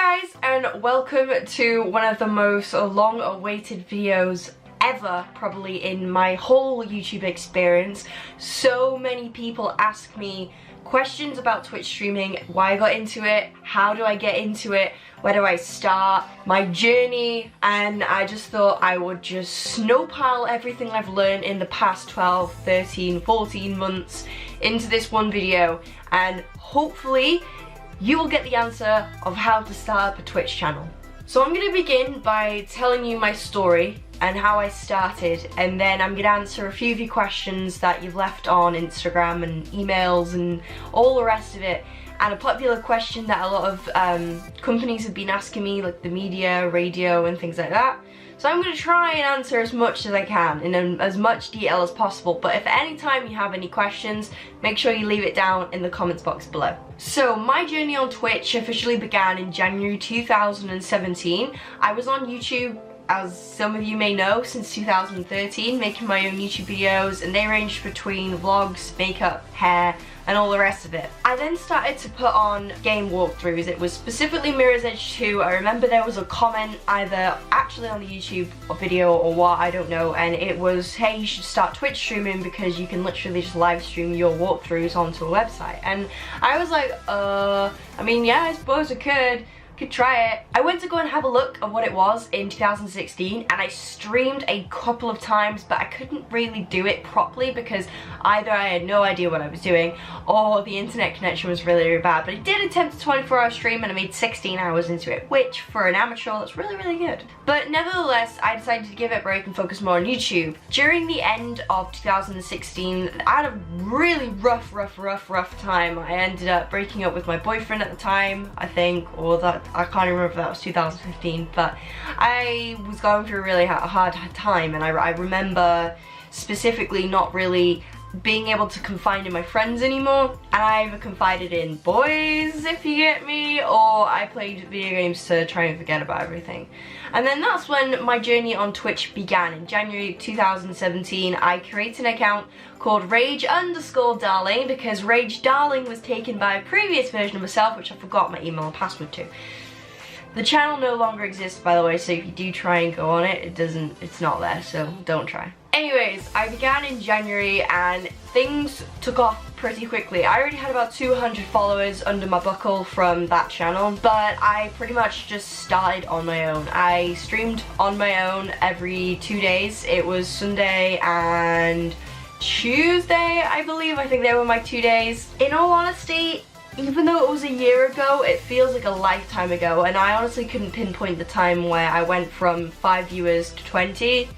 guys, and welcome to one of the most long-awaited videos ever, probably in my whole YouTube experience. So many people ask me questions about Twitch streaming, why I got into it, how do I get into it, where do I start, my journey, and I just thought I would just snowpile everything I've learned in the past 12, 13, 14 months into this one video, and hopefully you will get the answer of how to start up a Twitch channel. So I'm going to begin by telling you my story and how I started, and then I'm going to answer a few of your questions that you've left on Instagram and emails and all the rest of it. And a popular question that a lot of companies have been asking me, like the media, radio and things like that. So I'm going to try and answer as much as I can in as much detail as possible, but if at any time you have any questions, make sure you leave it down in the comments box below. So my journey on Twitch officially began in January 2017. I was on YouTube, as some of you may know, since 2013, making my own YouTube videos, and they ranged between vlogs, makeup, hair, and all the rest of it. I then started to put on game walkthroughs. It was specifically Mirror's Edge 2. I remember there was a comment either actually on the YouTube video or what, I don't know, and it was, hey, you should start Twitch streaming because you can literally just live stream your walkthroughs onto a website. And I was like, I mean, yeah, I suppose I could try it. I went to go and have a look at what it was in 2016, and I streamed a couple of times, but I couldn't really do it properly because either I had no idea what I was doing or the internet connection was really, really bad. But I did attempt a 24-hour stream and I made 16 hours into it, which for an amateur, that's really, really good. But nevertheless, I decided to give it a break and focus more on YouTube. During the end of 2016, I had a really rough time. I ended up breaking up with my boyfriend at the time, I think, or that, I can't remember if that was 2015, but I was going through a really hard time, and I remember specifically not really being able to confide in my friends anymore, and I either confided in boys, if you get me, or I played video games to try and forget about everything. And then that's when my journey on Twitch began. In January 2017, I created an account called Rage_Darling because Rage Darling was taken by a previous version of myself, which I forgot my email and password to. The channel no longer exists, by the way, so if you do try and go on it, it's not there, so don't try. Anyways, I began in January and things took off pretty quickly. I already had about 200 followers under my buckle from that channel, but I pretty much just started on my own. I streamed on my own every 2 days. It was Sunday and Tuesday, I believe. I think they were my 2 days. In all honesty, even though it was a year ago, it feels like a lifetime ago, and I honestly couldn't pinpoint the time where I went from 5 viewers to 20.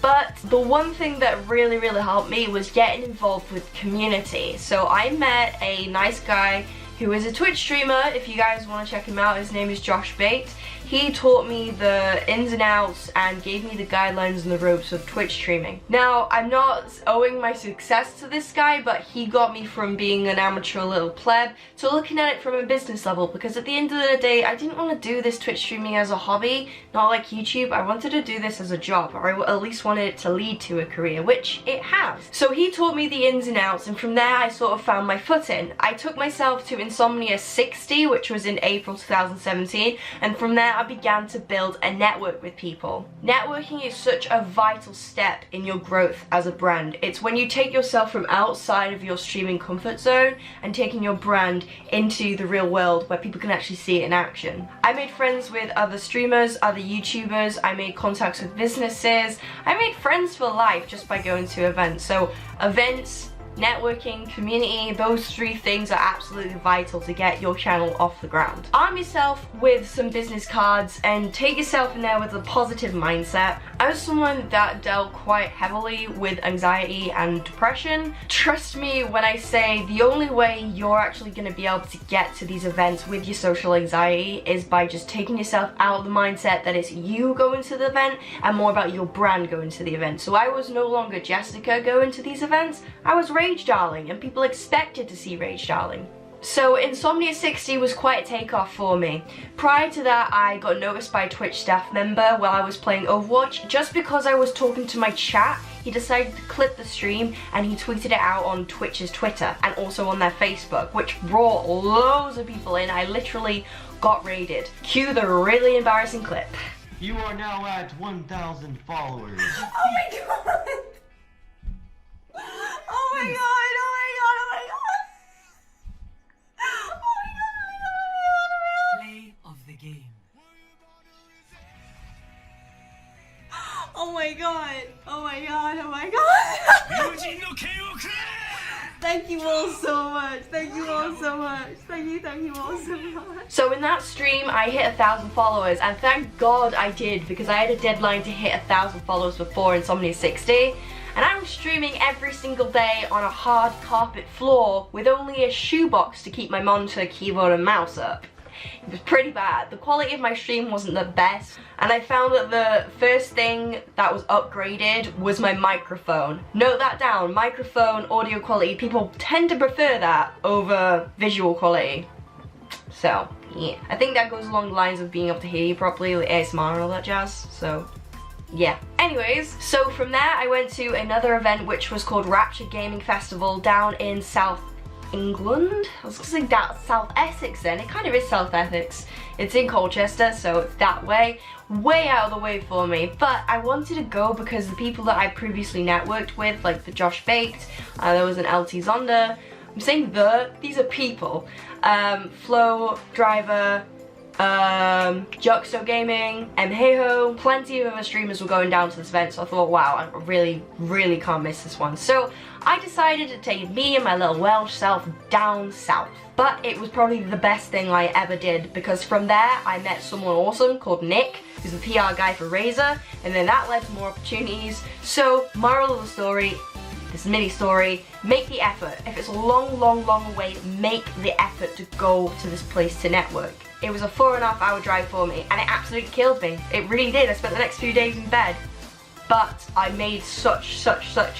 But the one thing that really helped me was getting involved with community. So I met a nice guy who is a Twitch streamer. If you guys want to check him out, his name is Josh Bates. He taught me the ins and outs and gave me the guidelines and the ropes of Twitch streaming. Now, I'm not owing my success to this guy, but he got me from being an amateur little pleb to looking at it from a business level, because at the end of the day, I didn't want to do this Twitch streaming as a hobby, not like YouTube. I wanted to do this as a job, or I at least wanted it to lead to a career, which it has. So he taught me the ins and outs, and from there I sort of found my footing. I took myself to Insomnia 60, which was in April 2017, and from there I began to build a network with people. Networking is such a vital step in your growth as a brand. It's when you take yourself from outside of your streaming comfort zone and taking your brand into the real world where people can actually see it in action. I made friends with other streamers, other YouTubers, I made contacts with businesses, I made friends for life just by going to events. So events, networking, community, those three things are absolutely vital to get your channel off the ground. Arm yourself with some business cards and take yourself in there with a positive mindset. As someone that dealt quite heavily with anxiety and depression, trust me when I say the only way you're actually going to be able to get to these events with your social anxiety is by just taking yourself out of the mindset that it's you going to the event and more about your brand going to the event. So I was no longer Jessica going to these events, I was Rage Darling, and people expected to see Rage Darling. So Insomnia 60 was quite a takeoff for me. Prior to that, I got noticed by a Twitch staff member while I was playing Overwatch. Just because I was talking to my chat, he decided to clip the stream and he tweeted it out on Twitch's Twitter and also on their Facebook, which brought loads of people in. I literally got raided. Cue the really embarrassing clip. You are now at 1,000 followers. Oh my god! Oh my god, oh my god, oh my god! Oh my god, oh my god, oh my god, oh my god! Play of the game. Oh my god, oh my god, oh my god! Thank you all so much, thank you all so much, thank you all so much. So in that stream I hit 1,000 followers, and thank God I did, because I had a deadline to hit 1,000 followers before Insomnia 60, and I was streaming every single day on a hard carpet floor with only a shoebox to keep my monitor, keyboard and mouse up. It was pretty bad. The quality of my stream wasn't the best, and I found that the first thing that was upgraded was my microphone. Note that down, microphone audio quality. People tend to prefer that over visual quality. So, yeah. I think that goes along the lines of being able to hear you properly, like ASMR and all that jazz, so yeah. Anyways, so from there I went to another event which was called Rapture Gaming Festival down in South England? I was gonna say South Essex then. It kind of is South Essex. It's in Colchester, so it's that way out of the way for me. But I wanted to go because the people that I previously networked with, like the Josh Baked, there was an LT Zonda. I'm saying these are people. Flo Driver, Juxto Gaming, Mheho, plenty of other streamers were going down to this event, so I thought, wow, I really can't miss this one. So I decided to take me and my little Welsh self down south. But it was probably the best thing I ever did, because from there I met someone awesome called Nick, who's the PR guy for Razer, and then that led to more opportunities. So moral of the story, this mini story, make the effort. If it's a long way, make the effort to go to this place to network. It was a 4.5 hour drive for me, and it absolutely killed me. It really did. I spent the next few days in bed. But I made such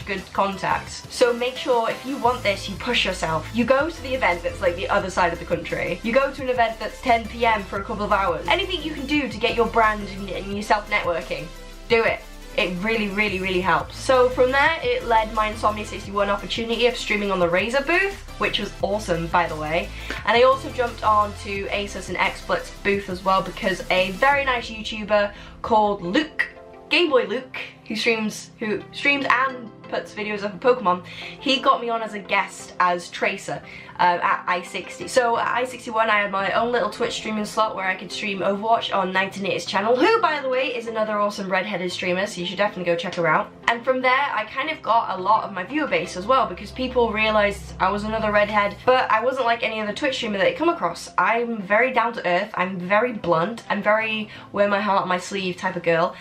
good contacts. So make sure, if you want this, you push yourself. You go to the event that's like the other side of the country. You go to an event that's 10 PM for a couple of hours. Anything you can do to get your brand and yourself networking, do it. It really helps. So from there, it led my Insomnia 61 opportunity of streaming on the Razer booth, which was awesome, by the way. And I also jumped on to Asus and XSplit's booth as well, because a very nice YouTuber called Luke, Game Boy Luke, who streams and puts videos up of Pokemon, he got me on as a guest as Tracer at i60. So at i61 I had my own little Twitch streaming slot where I could stream Overwatch on 1980's channel, who by the way is another awesome redheaded streamer, so you should definitely go check her out. And from there I kind of got a lot of my viewer base as well, because people realized I was another redhead, but I wasn't like any other Twitch streamer that they come across. I'm very down to earth, I'm very blunt, I'm very wear my heart on my sleeve type of girl.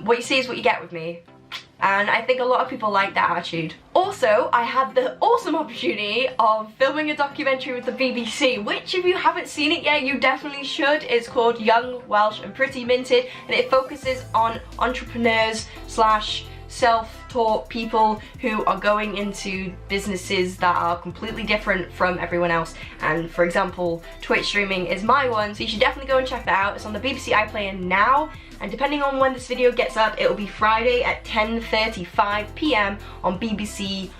What you see is what you get with me. And I think a lot of people like that attitude. Also, I had the awesome opportunity of filming a documentary with the BBC, which if you haven't seen it yet, you definitely should. It's called Young, Welsh and Pretty Minted, and it focuses on entrepreneurs slash self-taught people who are going into businesses that are completely different from everyone else. And for example, Twitch streaming is my one, so you should definitely go and check that out. It's on the BBC iPlayer now, and depending on when this video gets up, it will be Friday at 10:35 PM on BBC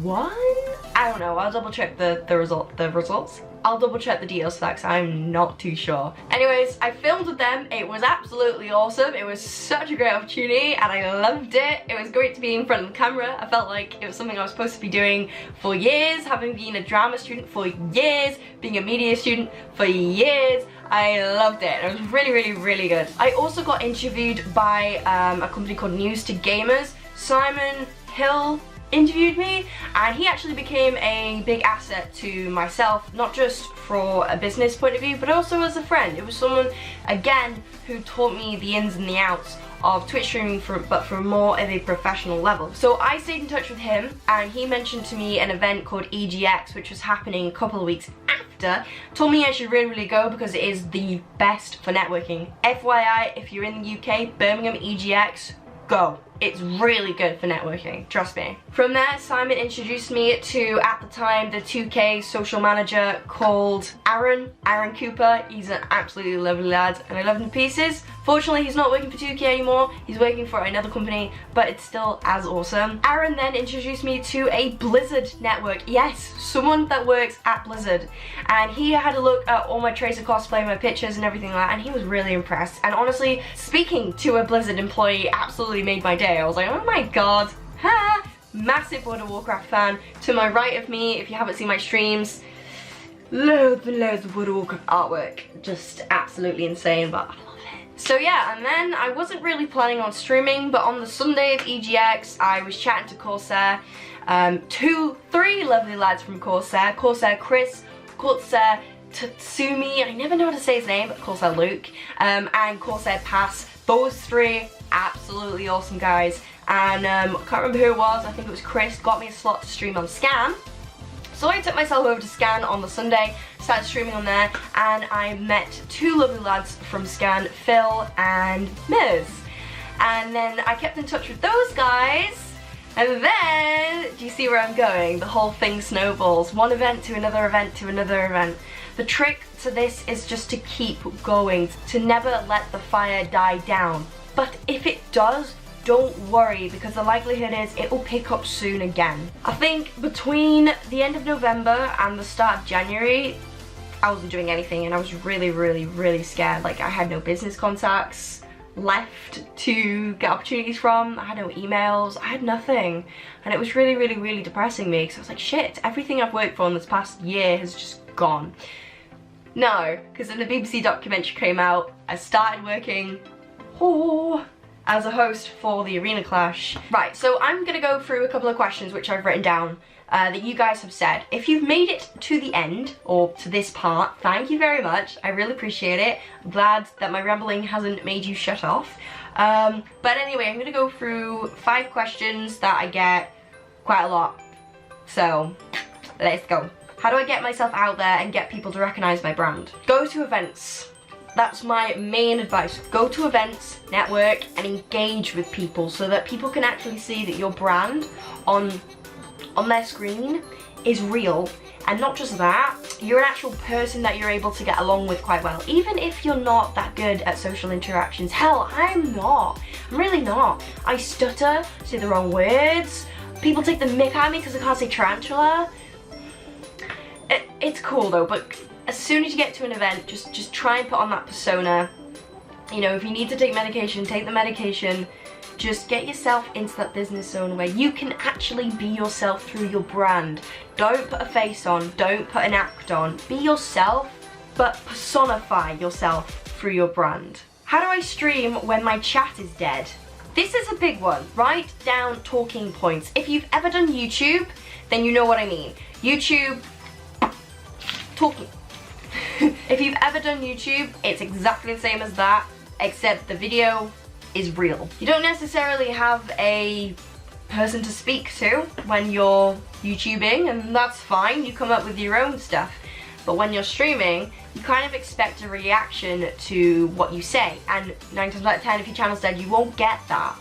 One? I don't know, I'll double check the results. I'll double check the details for that because I'm not too sure. Anyways, I filmed with them. It was absolutely awesome. It was such a great opportunity and I loved it. It was great to be in front of the camera. I felt like it was something I was supposed to be doing for years, having been a drama student for years, being a media student for years. I loved it. It was really good. I also got interviewed by a company called News to Gamers. Simon Hill interviewed me, and he actually became a big asset to myself, not just for a business point of view, but also as a friend. It was someone, again, who taught me the ins and the outs of Twitch streaming, but from more of a professional level. So I stayed in touch with him, and he mentioned to me an event called EGX, which was happening a couple of weeks after. Told me I should really go because it is the best for networking. FYI, if you're in the UK, Birmingham EGX, go. it's really good for networking, trust me. From there, Simon introduced me to, at the time, the 2K social manager called Aaron Cooper. He's an absolutely lovely lad and I love him to pieces. Fortunately, he's not working for 2K anymore. He's working for another company, but it's still as awesome. Aaron then introduced me to a Blizzard network. Yes, someone that works at Blizzard. And he had a look at all my Tracer cosplay, my pictures and everything like that, and he was really impressed. And honestly, speaking to a Blizzard employee absolutely made my day. I was like, oh my god, ha! Massive World of Warcraft fan. To my right of me, if you haven't seen my streams, loads and loads of World of Warcraft artwork. Just absolutely insane, but I love it. So yeah, and then I wasn't really planning on streaming, but on the Sunday of EGX, I was chatting to Corsair. Three lovely lads from Corsair. Corsair Chris, Corsair Tatsumi, I never know how to say his name, but Corsair Luke, and Corsair Pass. Those three, absolutely awesome guys. And I can't remember who it was, I think it was Chris, got me a slot to stream on Scan. So I took myself over to Scan on the Sunday, started streaming on there, and I met two lovely lads from Scan, Phil and Miz. And then I kept in touch with those guys, and then, do you see where I'm going? The whole thing snowballs. One event to another event to another event. The trick to this is just to keep going, to never let the fire die down. But if it does, don't worry, because the likelihood is it will pick up soon again. I think between the end of November and the start of January, I wasn't doing anything and I was really scared. Like, I had no business contacts left to get opportunities from. I had no emails, I had nothing. And it was really depressing me, because I was like, shit, everything I've worked for in this past year has just gone. No, because when the BBC documentary came out, I started working as a host for the Arena Clash. Right, so I'm gonna go through a couple of questions which I've written down that you guys have said. If you've made it to the end, or to this part, thank you very much. I really appreciate it. I'm glad that my rambling hasn't made you shut off. But anyway, I'm gonna go through 5 questions that I get quite a lot. So, let's go. How do I get myself out there and get people to recognize my brand? Go to events. That's my main advice. Go to events, network, and engage with people so that people can actually see that your brand on their screen is real. And not just that, you're an actual person that you're able to get along with quite well. Even if you're not that good at social interactions. Hell, I'm not. I'm really not. I stutter, say the wrong words. People take the mick at me because I can't say tarantula. It's cool though, but as soon as you get to an event, just try and put on that persona. You know, if you need to take medication, take the medication. Just get yourself into that business zone where you can actually be yourself through your brand. Don't put a face on, don't put an act on. Be yourself, but personify yourself through your brand. How do I stream when my chat is dead? This is a big one. Write down talking points. If you've ever done YouTube, then you know what I mean. YouTube, talking. If you've ever done YouTube, it's exactly the same as that, except the video is real. You don't necessarily have a person to speak to when you're YouTubing, and that's fine. You come up with your own stuff. But when you're streaming, you kind of expect a reaction to what you say, and 9 times out of 10, if your channel's dead, you won't get that.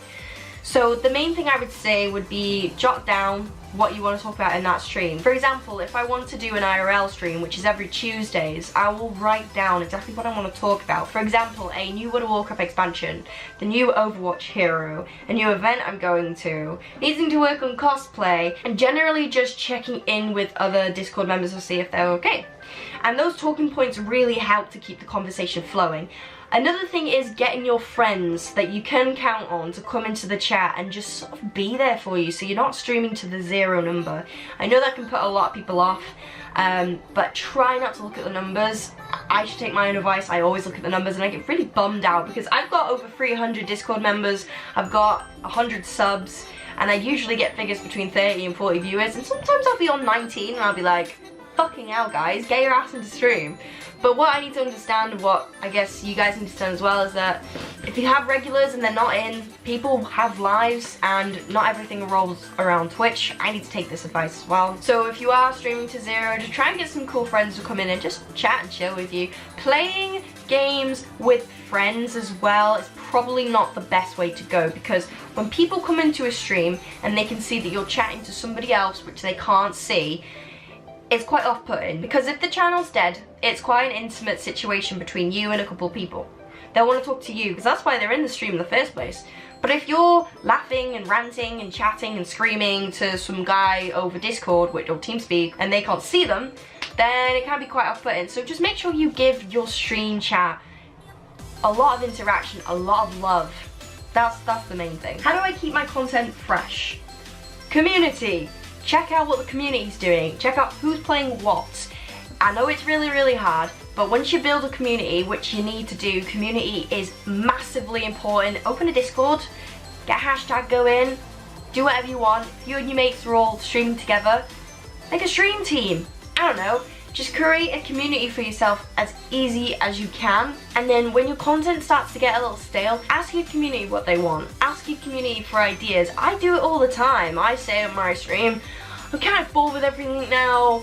So the main thing I would say would be jot down what you want to talk about in that stream. For example, if I want to do an IRL stream, which is every Tuesdays, I will write down exactly what I want to talk about. For example, a new World of Warcraft expansion, the new Overwatch hero, a new event I'm going to, needing to work on cosplay, and generally just checking in with other Discord members to see if they're okay. And those talking points really help to keep the conversation flowing. Another thing is getting your friends that you can count on to come into the chat and just sort of be there for you, so you're not streaming to the 0 number. I know that can put a lot of people off, but try not to look at the numbers. I should take my own advice. I always look at the numbers and I get really bummed out because I've got over 300 Discord members, I've got 100 subs, and I usually get figures between 30 and 40 viewers, and sometimes I'll be on 19 and I'll be like, fucking hell guys, get your ass into stream. But what I need to understand, what I guess you guys need to understand as well, is that if you have regulars and they're not in, people have lives and not everything revolves around Twitch. I need to take this advice as well. So if you are streaming to 0, just try and get some cool friends to come in and just chat and chill with you. Playing games with friends as well is probably not the best way to go, because when people come into a stream and they can see that you're chatting to somebody else which they can't see, it's quite off-putting. Because if the channel's dead, it's quite an intimate situation between you and a couple of people. They'll want to talk to you because that's why they're in the stream in the first place. But if you're laughing and ranting and chatting and screaming to some guy over Discord or TeamSpeak and they can't see them, then it can be quite off-putting. So just make sure you give your stream chat a lot of interaction, a lot of love. That's the main thing. How do I keep my content fresh? Community. Check out what the community's doing. Check out who's playing what. I know it's really, really hard, but once you build a community, which you need to do, community is massively important. Open a Discord, get a hashtag going, do whatever you want. If you and your mates are all streaming together, make a stream team. I don't know, just create a community for yourself as easy as you can. And then when your content starts to get a little stale, ask your community what they want. Ask your community for ideas. I do it all the time. I say on my stream, I'm kind of bored with everything now,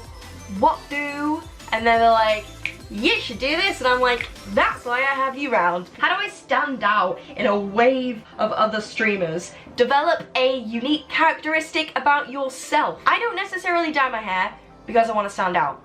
what do? And then they're like, you should do this, and I'm like, that's why I have you round. How do I stand out in a wave of other streamers? Develop a unique characteristic about yourself. I don't necessarily dye my hair because I want to stand out,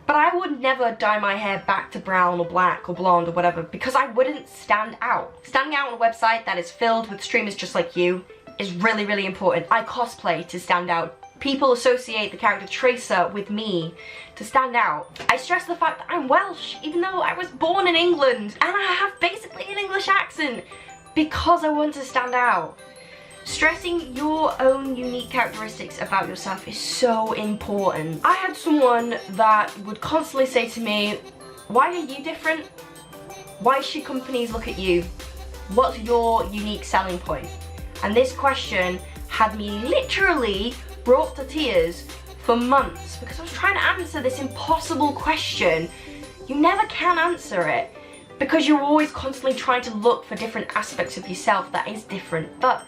but I would never dye my hair back to brown or black or blonde or whatever because I wouldn't stand out. Standing out on a website that is filled with streamers just like you is really, really important. I cosplay to stand out. People associate the character Tracer with me to stand out. I stress the fact that I'm Welsh, even though I was born in England, and I have basically an English accent because I want to stand out. Stressing your own unique characteristics about yourself is so important. I had someone that would constantly say to me, why are you different? Why should companies look at you? What's your unique selling point? And this question had me literally brought to tears for months because I was trying to answer this impossible question. You never can answer it because you're always constantly trying to look for different aspects of yourself that is different. But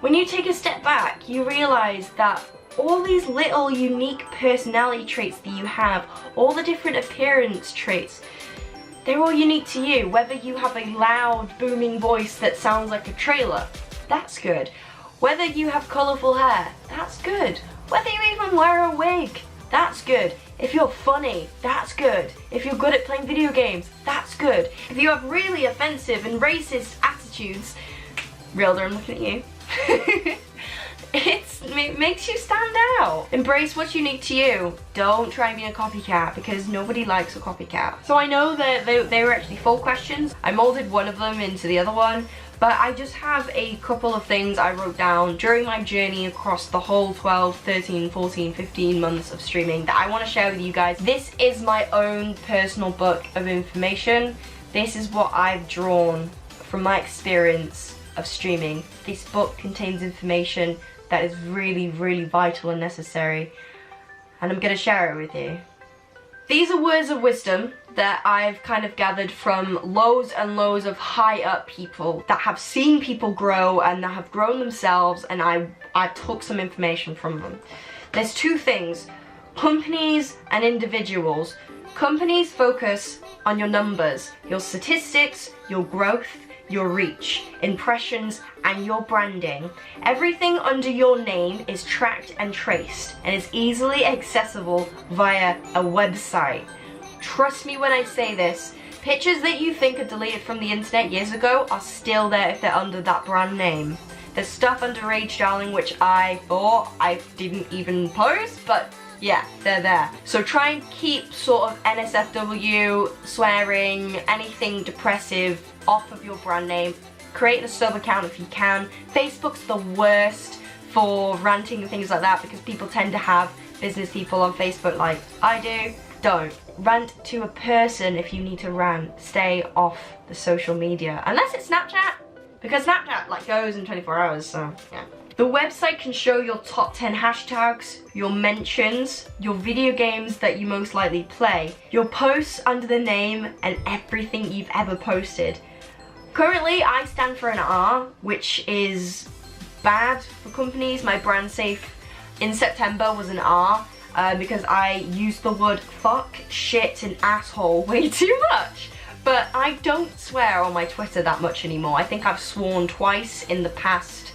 when you take a step back, you realize that all these little unique personality traits that you have, all the different appearance traits, they're all unique to you. Whether you have a loud, booming voice that sounds like a trailer, that's good. Whether you have colourful hair, that's good. Whether you even wear a wig, that's good. If you're funny, that's good. If you're good at playing video games, that's good. If you have really offensive and racist attitudes, Realder, I'm looking at you. It makes you stand out. Embrace what's unique to you. Don't try and be a copycat because nobody likes a copycat. So I know that they were actually 4 questions. I molded one of them into the other one. But I just have a couple of things I wrote down during my journey across the whole 12, 13, 14, 15 months of streaming that I want to share with you guys. This is my own personal book of information. This is what I've drawn from my experience of streaming. This book contains information that is really, really vital and necessary, and I'm going to share it with you. These are words of wisdom that I've kind of gathered from loads and loads of high up people that have seen people grow and that have grown themselves, and I took some information from them. There's 2 things, companies and individuals. Companies focus on your numbers, your statistics, your growth, your reach, impressions, and your branding. Everything under your name is tracked and traced and is easily accessible via a website. Trust me when I say this, pictures that you think are deleted from the internet years ago are still there if they're under that brand name. There's stuff under Rage Darling which I thought I didn't even post, but yeah, they're there. So try and keep sort of NSFW, swearing, anything depressive off of your brand name. Create a sub account if you can. Facebook's the worst for ranting and things like that because people tend to have business people on Facebook like I do. Don't. Rant to a person if you need to rant. Stay off the social media. Unless it's Snapchat, because Snapchat like goes in 24 hours, so yeah. The website can show your top 10 hashtags, your mentions, your video games that you most likely play, your posts under the name, and everything you've ever posted. Currently, I stand for an R, which is bad for companies. My brand safe in September was an R because I used the word fuck, shit, and asshole way too much. But I don't swear on my Twitter that much anymore. I think I've sworn twice in the past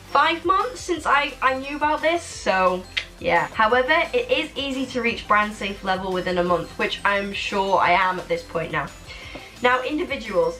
5 months since I knew about this, so yeah. However, it is easy to reach brand safe level within a month, which I'm sure I am at this point now. Now, individuals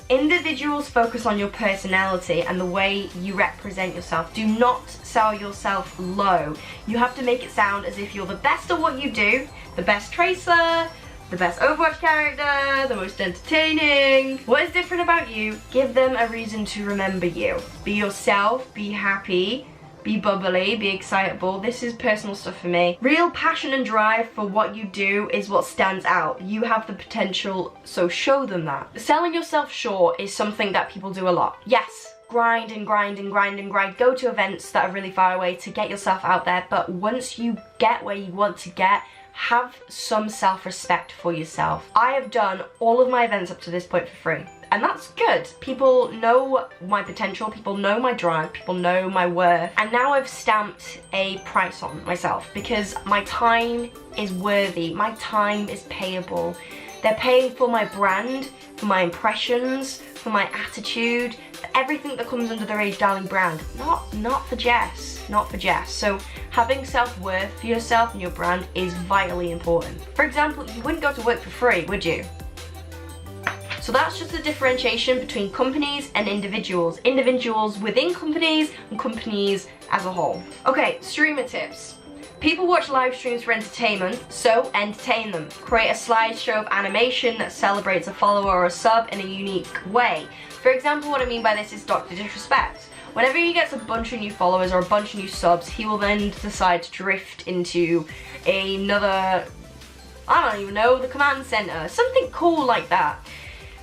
focus on your personality and the way you represent yourself. Do not sell yourself low. You have to make it sound as if you're the best at what you do, the best tracer, the best Overwatch character, the most entertaining. What is different about you? Give them a reason to remember you. Be yourself, be happy, be bubbly, be excitable. This is personal stuff for me. Real passion and drive for what you do is what stands out. You have the potential, so show them that. Selling yourself short is something that people do a lot. Yes, grind and grind and grind and grind. Go to events that are really far away to get yourself out there, but once you get where you want to get, have some self-respect for yourself. I have done all of my events up to this point for free. And that's good. People know my potential, people know my drive, people know my worth. And now I've stamped a price on myself because my time is worthy, my time is payable. They're paying for my brand, for my impressions, for my attitude, for everything that comes under the Rage Darling brand. Not for Jess, not for Jess. So having self-worth for yourself and your brand is vitally important. For example, you wouldn't go to work for free, would you? So that's just the differentiation between companies and individuals. Individuals within companies and companies as a whole. Okay, streamer tips. People watch live streams for entertainment, so entertain them. Create a slideshow of animation that celebrates a follower or a sub in a unique way. For example, what I mean by this is Dr. Disrespect. Whenever he gets a bunch of new followers or a bunch of new subs, he will then decide to drift into another, I don't even know, the command center. Something cool like that.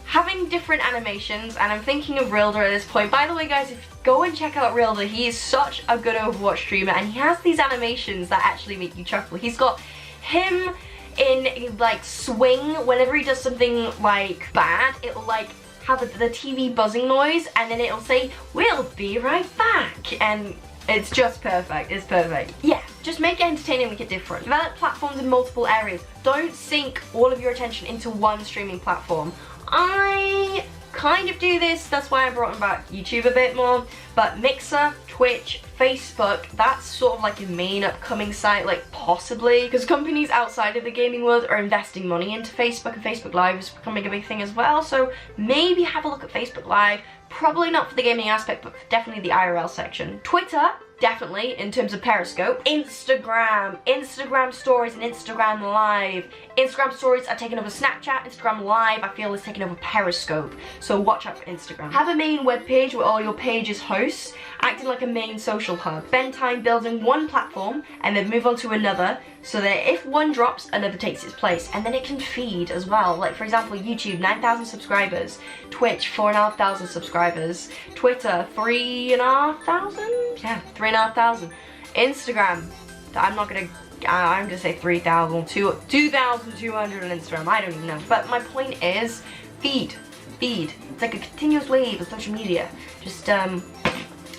Having different animations, and I'm thinking of Rilder at this point. By the way, guys, go and check out Rilder. He is such a good Overwatch streamer, and he has these animations that actually make you chuckle. He's got him in like swing. Whenever he does something like bad, it'll like have the TV buzzing noise, and then it'll say, "We'll be right back," and it's just perfect. It's perfect. Yeah, just make it entertaining, make it different. Develop platforms in multiple areas. Don't sink all of your attention into one streaming platform. I kind of do this, that's why I brought back YouTube a bit more, but Mixer, Twitch, Facebook, that's sort of like a main upcoming site, like possibly, because companies outside of the gaming world are investing money into Facebook, and Facebook Live is becoming a big thing as well, so maybe have a look at Facebook Live, probably not for the gaming aspect, but definitely the IRL section. Twitter, definitely, in terms of Periscope. Instagram stories and Instagram Live. Instagram stories are taking over Snapchat. Instagram Live, I feel, is taking over Periscope. So watch out for Instagram. Have a main webpage where all your pages hosts, acting like a main social hub. Spend time building one platform and then move on to another, so that if one drops, another takes its place, and then it can feed as well. Like for example, YouTube, 9,000 subscribers, Twitch, 4,500 subscribers, Twitter, 3,500? Yeah, 3,500. Instagram, I'm gonna say 3,000, 2,200 on Instagram, I don't even know. But my point is, feed. It's like a continuous wave of social media. Just, and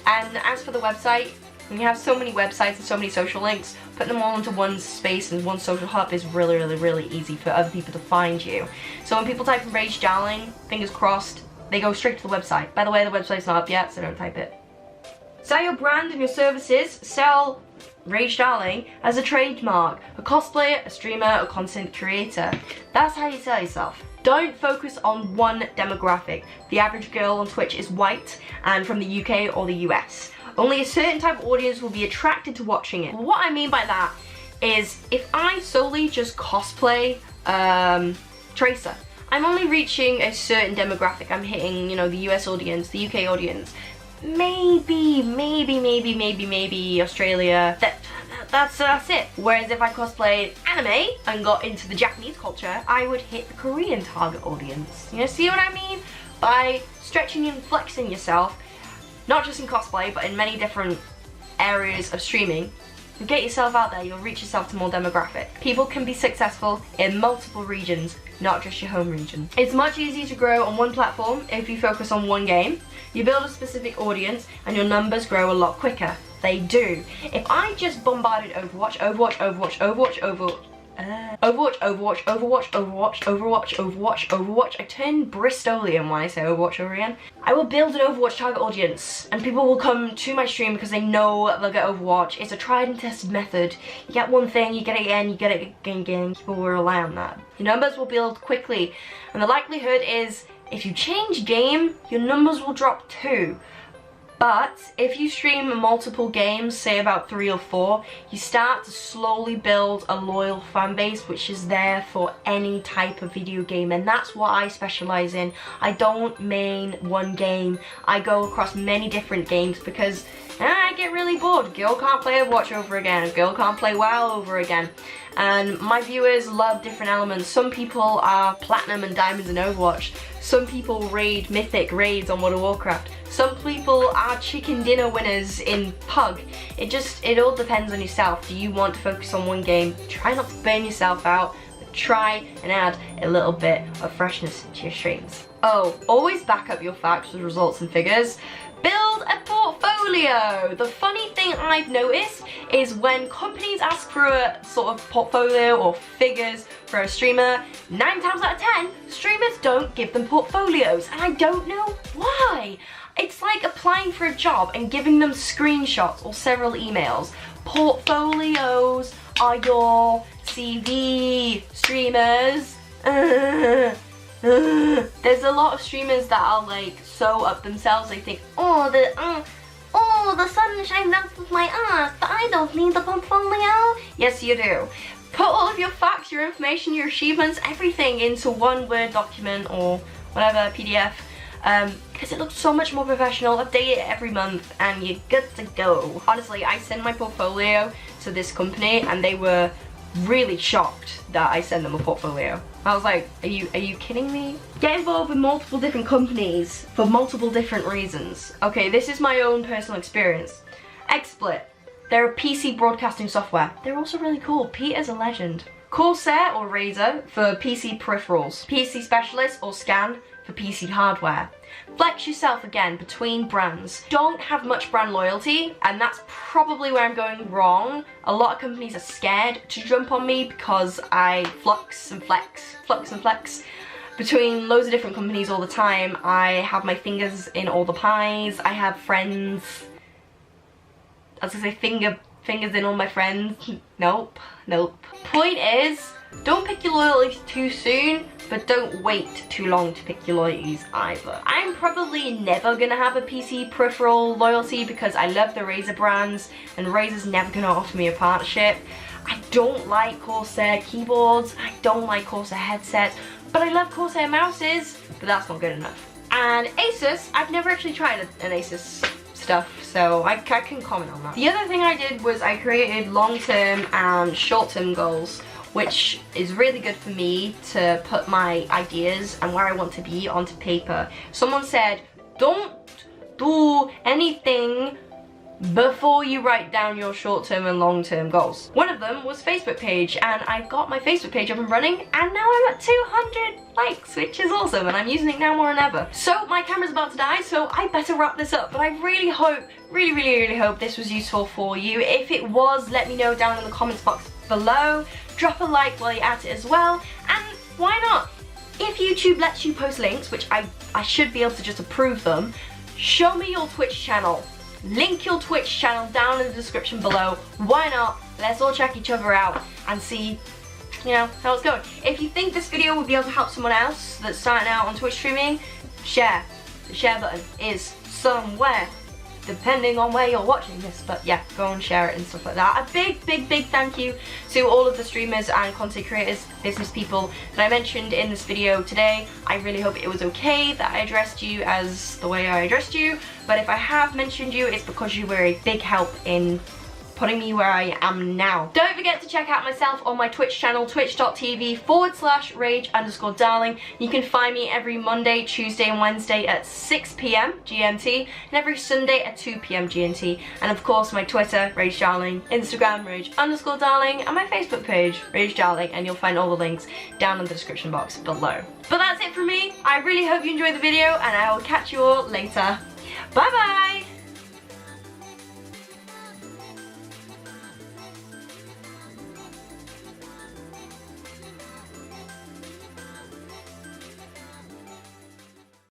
as for the website, when you have so many websites and so many social links, putting them all into one space and one social hub is really easy for other people to find you. So when people type in Rage Darling, fingers crossed, they go straight to the website. By the way, the website's not up yet, so don't type it. Sell your brand and your services. Sell Rage Darling as a trademark, a cosplayer, a streamer, a content creator. That's how you sell yourself. Don't focus on one demographic. The average girl on Twitch is white and from the UK or the US. Only a certain type of audience will be attracted to watching it. What I mean by that is if I solely just cosplay Tracer, I'm only reaching a certain demographic. I'm hitting, you know, the US audience, the UK audience, maybe Australia. That's it. Whereas if I cosplayed anime and got into the Japanese culture, I would hit the Korean target audience. You know, see what I mean? By stretching and flexing yourself, not just in cosplay, but in many different areas of streaming, you get yourself out there, you'll reach yourself to more demographic. People can be successful in multiple regions, not just your home region. It's much easier to grow on one platform if you focus on one game. You build a specific audience and your numbers grow a lot quicker. They do. If I just bombarded Overwatch Overwatch, Overwatch, Overwatch, Overwatch, Overwatch, Overwatch, Overwatch. I turn Bristolian when I say Overwatch over again. I will build an Overwatch target audience, and people will come to my stream because they know they'll get Overwatch. It's a tried and tested method. You get one thing, you get it again, you get it again. People will rely on that. Your numbers will build quickly, and the likelihood is if you change game, your numbers will drop too. But if you stream multiple games, say about 3 or 4, you start to slowly build a loyal fan base which is there for any type of video game, and that's what I specialize in. I don't main one game. I go across many different games because I get really bored. Girl can't play Overwatch over again. Girl can't play WoW over again. And my viewers love different elements. Some people are platinum and diamonds in Overwatch. Some people raid mythic raids on World of Warcraft. Some people are chicken dinner winners in PUG. It all depends on yourself. Do you want to focus on one game? Try not to burn yourself out, but try and add a little bit of freshness to your streams. Oh, always back up your facts with results and figures. Build a portfolio. The funny thing I've noticed is when companies ask for a sort of portfolio or figures for a streamer, 9 times out of 10, streamers don't give them portfolios, and I don't know why. It's like applying for a job and giving them screenshots or several emails. Portfolios are your CV, streamers. There's a lot of streamers that are like so up themselves, they think, oh the sun shines out of my ass, but I don't need the portfolio. Yes you do. Put all of your facts, your information, your achievements, everything into one Word document or whatever, PDF, because it looks so much more professional. Update it every month and you're good to go. Honestly, I sent my portfolio to this company and they were really shocked that I sent them a portfolio. I was like, are you kidding me? Get involved with multiple different companies for multiple different reasons. Okay, this is my own personal experience. XSplit, they're a PC broadcasting software. They're also really cool. Peter's a legend. Corsair or Razer for PC peripherals. PC Specialist or Scan for PC hardware. Flex yourself again between brands. Don't have much brand loyalty, and that's probably where I'm going wrong. A lot of companies are scared to jump on me because I flux and flex between loads of different companies all the time. I have my fingers in all the pies. I have friends. I was gonna say fingers in all my friends. Nope. Point is, don't pick your loyalties too soon, but don't wait too long to pick your loyalties either. I'm probably never gonna have a PC peripheral loyalty because I love the Razer brands and Razer's never gonna offer me a partnership. I don't like Corsair keyboards, I don't like Corsair headsets, but I love Corsair mouses, but that's not good enough. And Asus, I've never actually tried an Asus stuff, so I can comment on that. The other thing I did was I created long-term and short-term goals, which is really good for me to put my ideas and where I want to be onto paper. Someone said, don't do anything before you write down your short-term and long-term goals. One of them was Facebook page, and I got my Facebook page up and running, and now I'm at 200 likes, which is awesome, and I'm using it now more than ever. So my camera's about to die, so I better wrap this up, but I really hope, really hope this was useful for you. If it was, let me know down in the comments box below. Drop a like while you're at it as well, and why not? If YouTube lets you post links, which I should be able to just approve them, show me your Twitch channel. Link your Twitch channel down in the description below. Why not? Let's all check each other out and see, you know, how it's going. If you think this video would be able to help someone else that's starting out on Twitch streaming, share. The share button is somewhere, depending on where you're watching this, but yeah, go and share it and stuff like that. A big thank you to all of the streamers and content creators, business people that I mentioned in this video today. I really hope it was okay that I addressed you as the way I addressed you, but if I have mentioned you, it's because you were a big help in putting me where I am now. Don't forget to check out myself on my Twitch channel, twitch.tv/rage_darling. You can find me every Monday, Tuesday and Wednesday at 6 PM GMT, and every Sunday at 2 PM GMT. And of course my Twitter, Rage Darling, Instagram, Rage_darling, and my Facebook page, Rage Darling, and you'll find all the links down in the description box below. But that's it from me. I really hope you enjoyed the video, and I will catch you all later. Bye bye!